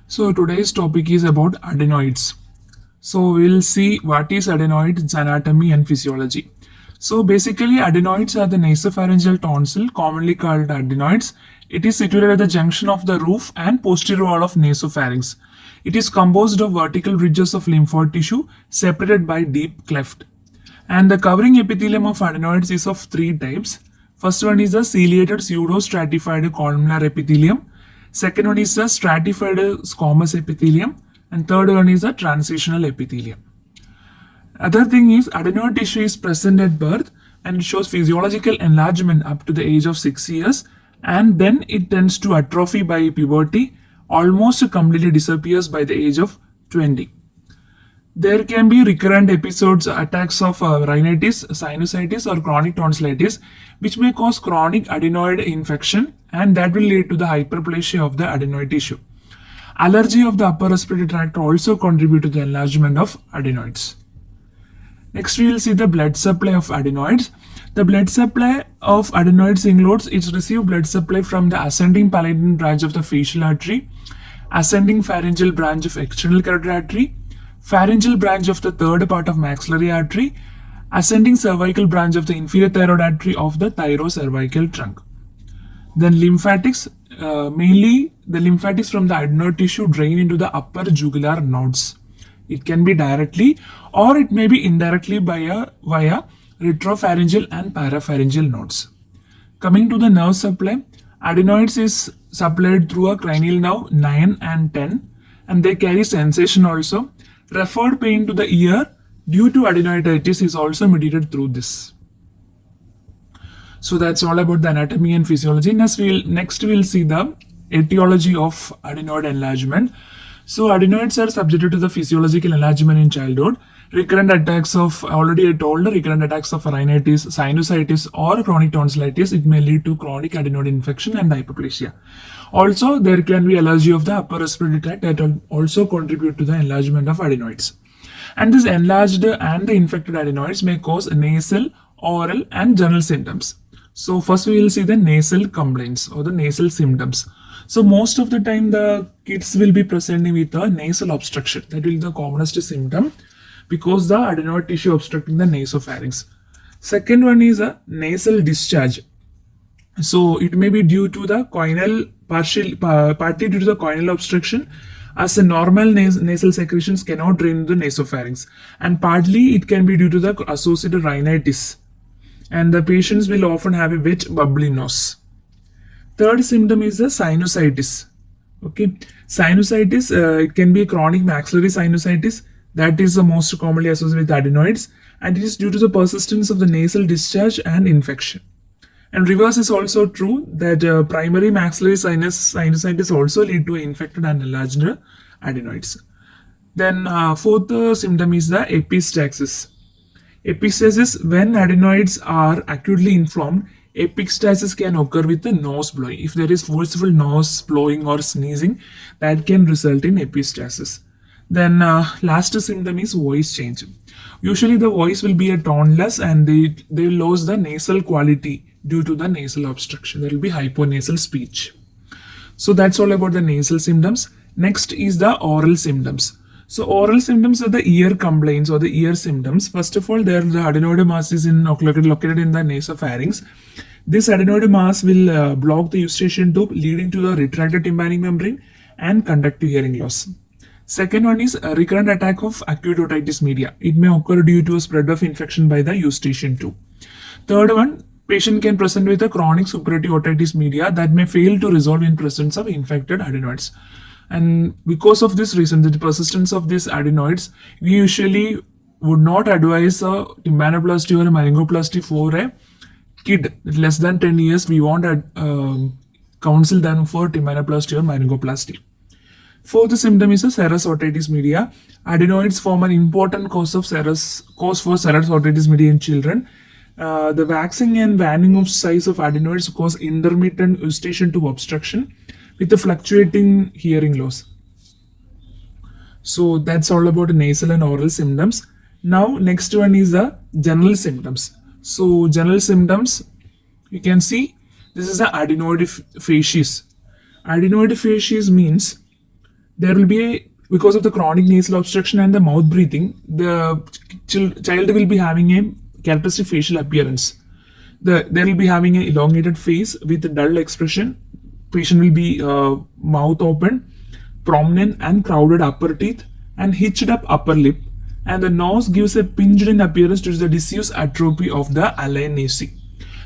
So today's topic is about adenoids. So we'll see what is adenoid, its anatomy and physiology. So basically adenoids are the nasopharyngeal tonsil, commonly called adenoids. It is situated at the junction of the roof and posterior wall of nasopharynx. It is composed of vertical ridges of lymphoid tissue separated by deep cleft. And the covering epithelium of adenoids is of three types. First one is the ciliated pseudostratified columnar epithelium. Second one is the stratified squamous epithelium. And third one is the transitional epithelium. Other thing is adenoid tissue is present at birth and it shows physiological enlargement up to the age of 6 years, and then it tends to atrophy by puberty, almost completely disappears by the age of 20. There can be recurrent episodes, attacks of rhinitis, sinusitis or chronic tonsillitis, which may cause chronic adenoid infection, and that will lead to the hyperplasia of the adenoid tissue. Allergy of the upper respiratory tract also contribute to the enlargement of adenoids. Next, we will see the blood supply of adenoids. The blood supply of adenoids includes its received blood supply from the ascending palatine branch of the facial artery, ascending pharyngeal branch of external carotid artery, pharyngeal branch of the third part of maxillary artery, ascending cervical branch of the inferior thyroid artery of the thyrocervical trunk. Then lymphatics, mainly the lymphatics from the adenoid tissue drain into the upper jugular nodes. It can be directly or it may be indirectly via retropharyngeal and parapharyngeal nodes. Coming to the nerve supply, adenoids is supplied through a cranial nerve 9 and 10, and they carry sensation also. Referred pain to the ear due to adenoiditis is also mediated through this. So that's all about the anatomy and physiology. Next we'll see the etiology of adenoid enlargement. So adenoids are subjected to the physiological enlargement in childhood. Recurrent attacks of, already I told, recurrent attacks of rhinitis, sinusitis or chronic tonsillitis, it may lead to chronic adenoid infection and hyperplasia. Also, there can be allergy of the upper respiratory tract that will also contribute to the enlargement of adenoids. And this enlarged and the infected adenoids may cause nasal, oral and general symptoms. So first we will see the nasal complaints or the nasal symptoms. So most of the time the kids will be presenting with a nasal obstruction. That will be the commonest symptom because the adenoid tissue obstructing the nasopharynx. Second one is a nasal discharge. So it may be due to the choanal, partly due to the choanal obstruction, as the normal nasal secretions cannot drain the nasopharynx, and partly it can be due to the associated rhinitis, and the patients will often have a wet bubbly nose. Third symptom is the sinusitis. Okay, sinusitis, it can be chronic maxillary sinusitis. That is the most commonly associated with adenoids, and it is due to the persistence of the nasal discharge and infection. And reverse is also true, that primary maxillary sinusitis also lead to infected and enlarged adenoids. Then fourth symptom is the epistaxis. Epistaxis, when adenoids are acutely inflamed, epistaxis can occur with the nose blowing. If there is forceful nose blowing or sneezing, that can result in epistaxis. Then last symptom is voice change. Usually the voice will be a toneless and they lose the nasal quality due to the nasal obstruction. There will be hyponasal speech. So that's all about the nasal symptoms. Next is the oral symptoms. So oral symptoms are the ear complaints or the ear symptoms. First of all, there the adenoid mass is located in the nasopharynx. This adenoid mass will block the eustachian tube, leading to the retracted tympanic membrane and conductive hearing loss. Second one is a recurrent attack of acute otitis media. It may occur due to a spread of infection by the eustachian tube. Third one, patient can present with a chronic suppurative otitis media that may fail to resolve in presence of infected adenoids. And because of this reason, the persistence of these adenoids, we usually would not advise a tympanoplasty or a laryngoplasty for a kid less than 10 years. We won't counsel them for tympanoplasty or laryngoplasty. Fourth symptom is a serous otitis media. Adenoids form an important cause for serous otitis media in children. The waxing and waning of size of adenoids cause intermittent eustachian tube obstruction with the fluctuating hearing loss. So that's all about nasal and oral symptoms. Now next one is the general symptoms. So general symptoms, you can see this is the adenoid facies. Adenoid facies means there will be because of the chronic nasal obstruction and the mouth breathing, the child will be having a characteristic facial appearance. They will be having an elongated face with a dull expression. Patient will be mouth open, prominent and crowded upper teeth, and hitched up upper lip. And the nose gives a pinched in appearance due to the disuse atrophy of the align nasi.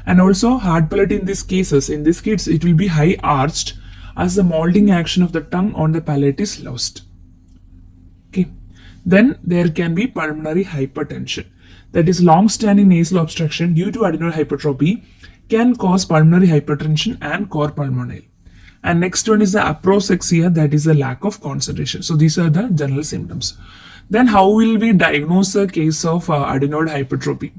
And also hard palate in these cases, in these kids, it will be high arched as the molding action of the tongue on the palate is lost. Okay. Then there can be pulmonary hypertension. That is, long-standing nasal obstruction due to adenoid hypertrophy can cause pulmonary hypertension and cor pulmonale. And next one is the aproxia, that is a lack of concentration. So these are the general symptoms. Then how will we diagnose a case of adenoid hypertrophy?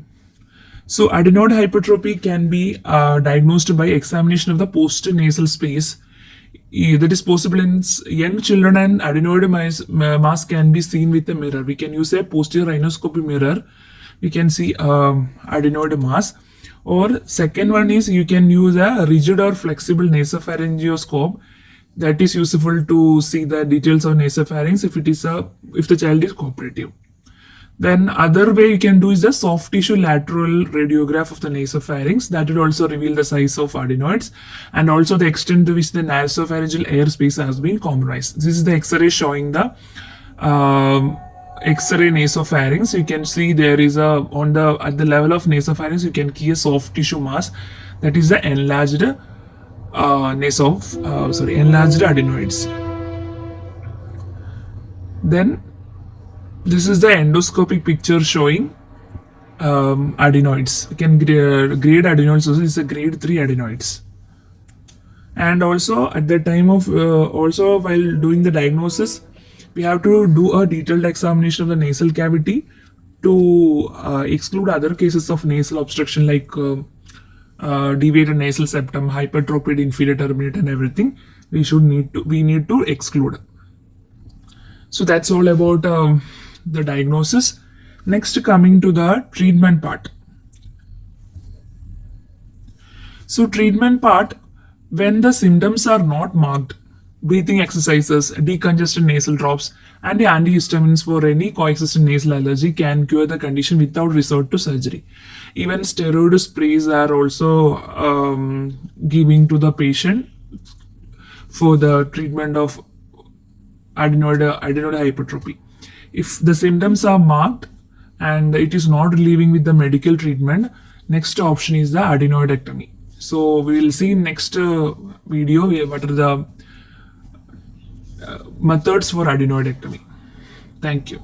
So adenoid hypertrophy can be diagnosed by examination of the postnasal space. That is possible in young children, and adenoid mass can be seen with a mirror. We can use a posterior rhinoscopy mirror. We can see adenoid mass. Or second one is you can use a rigid or flexible nasopharyngeoscope. That is useful to see the details of nasopharynx if the child is cooperative. Then other way you can do is the soft tissue lateral radiograph of the nasopharynx. That will also reveal the size of adenoids and also the extent to which the nasopharyngeal air space has been compromised. This is the X-ray showing the X-ray nasopharynx. You can see there is at the level of nasopharynx you can see a soft tissue mass, that is the enlarged enlarged adenoids. Then this is the endoscopic picture showing adenoids. You can grade adenoids. Also, this is a grade 3 adenoids. And also at the time of also while doing the diagnosis, we have to do a detailed examination of the nasal cavity to exclude other cases of nasal obstruction like deviated nasal septum, hypertrophied inferior turbinate, and everything. We need to exclude. So that's all about the diagnosis. Next, coming to the treatment part. So treatment part, when the symptoms are not marked, breathing exercises, decongestant nasal drops, and the antihistamines for any coexistent nasal allergy can cure the condition without resort to surgery. Even steroid sprays are also giving to the patient for the treatment of adenoid hypertrophy. If the symptoms are marked and it is not relieving with the medical treatment, next option is the adenoidectomy. So we will see in next video what are the methods for adenoidectomy. Thank you.